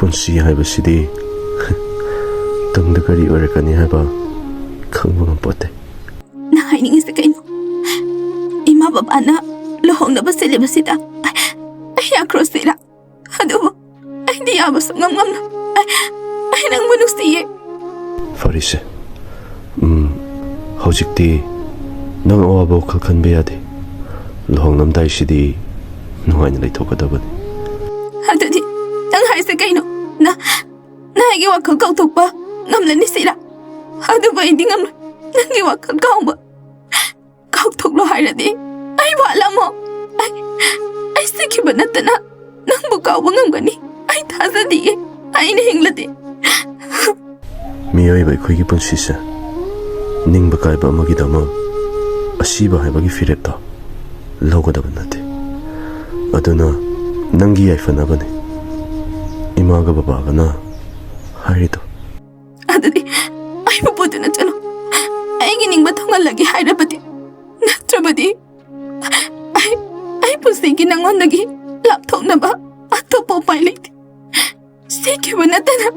ꯄꯨꯟꯁꯤ ꯍꯥꯏꯕꯁꯤꯗꯤ ꯇꯨꯡꯗ ꯀꯔꯤ ꯑꯣꯏꯔꯛꯀꯅꯤ ꯍꯥꯏꯕ ꯈꯪꯕ ꯉꯝꯄꯣꯠꯇꯦ. ꯅꯪ ꯍꯥꯏꯅꯤꯡꯉꯤꯁꯦ ꯀꯩꯅꯣ? ꯏꯃꯥ ꯕꯕꯥꯅ ꯂꯨꯍꯣꯡꯅꯕ ꯁꯤꯜꯂꯤꯕꯁꯤꯗ ꯑꯩ ꯌꯥꯈ꯭ꯔꯣꯁꯤꯔ? ꯑꯗꯨꯕꯨ ꯑꯩꯗꯤ ꯌꯥꯕ ꯁꯨꯡꯉꯝ ꯉꯝꯂꯣꯏ. ꯑꯩ ꯅꯪꯕꯨ ꯅꯨꯡꯁꯤꯌꯦ. ꯐꯔꯤꯁꯦ, ꯍꯧꯖꯤꯛꯇꯤ ꯅꯪ ꯑꯋꯥꯕ ꯋꯥꯈꯜ ꯈꯟꯕ ꯌꯥꯗꯦ. ꯂꯨꯍꯣꯡꯂꯝꯗꯥꯏꯁꯤꯗꯤ ꯅꯨꯡꯉꯥꯏꯅ ꯂꯩꯊꯣꯛꯀꯗꯕꯅꯤ. ꯑꯗꯨꯗꯤ ꯅꯪ ꯍꯥꯏꯁꯦ ꯀꯩꯅꯣ? ꯅꯪ ꯑꯩꯒꯤ ꯋꯥꯈꯜ ꯀꯥꯎꯊꯣꯛꯄ ꯉꯝꯂꯅꯤ ꯁꯤꯔ? ꯑꯗꯨꯕꯨ ꯑꯩꯗꯤ ꯉꯝꯂꯣꯏ. ꯅꯪꯒꯤ ꯋꯥꯈꯜ ꯀꯥꯎꯊꯣꯛꯂꯣ ꯍꯥꯏꯔꯗꯤ ꯑꯩꯕꯨ ꯍꯥꯠꯂꯝꯃꯣ. ꯑꯩ ꯁꯤꯈꯤꯕ ꯅꯠꯇꯅ ꯅꯪꯕꯨ ꯀꯥꯎꯕ ꯉꯝꯒꯅꯤ ꯑꯩ ꯊꯥꯖꯗꯤꯌꯦ. ꯑꯩꯅ ꯍꯤꯡꯂꯗꯤ. ꯃꯤꯑꯣꯏꯕ ꯑꯩꯈꯣꯏꯒꯤ ꯄꯨꯟꯁꯤꯁꯦ ꯅꯤꯡꯕ ꯀꯥꯏꯕ ꯑꯃꯒꯤꯗꯃꯛ ꯑꯁꯤꯕ ꯍꯥꯏꯕꯒꯤ ꯐꯤꯔꯦꯞꯇꯣ ꯂꯧꯒꯗꯕ ꯅꯠꯇꯦ. ꯑꯗꯨꯅ ꯅꯪꯒꯤ ꯌꯥꯏꯐꯅꯕꯅꯤ ꯏꯃꯥꯒ ꯕꯕꯥꯒꯅ ꯍꯥꯏꯔꯤꯗꯣ. ꯑꯗꯨꯗꯤ ꯑꯩꯕꯨ ꯄꯨꯗꯨꯅ ꯆꯠꯂꯣ. ꯑꯩꯒꯤ ꯅꯤꯡꯕ ꯊꯨꯡꯍꯜꯂꯒꯦ ꯍꯥꯏꯔꯕꯗꯤ. ꯅꯠꯇ꯭ꯔꯕꯗꯤ ꯑꯩ ꯄꯨꯟꯁꯤꯒꯤ ꯅꯪꯉꯣꯟꯗꯒꯤ ꯂꯥꯞꯊꯣꯛꯅꯕ ꯑꯇꯣꯞꯄ ꯎꯄꯥꯏ ꯂꯩꯇꯦ. ꯁꯤꯈꯤꯕ ꯅꯠꯇꯅ.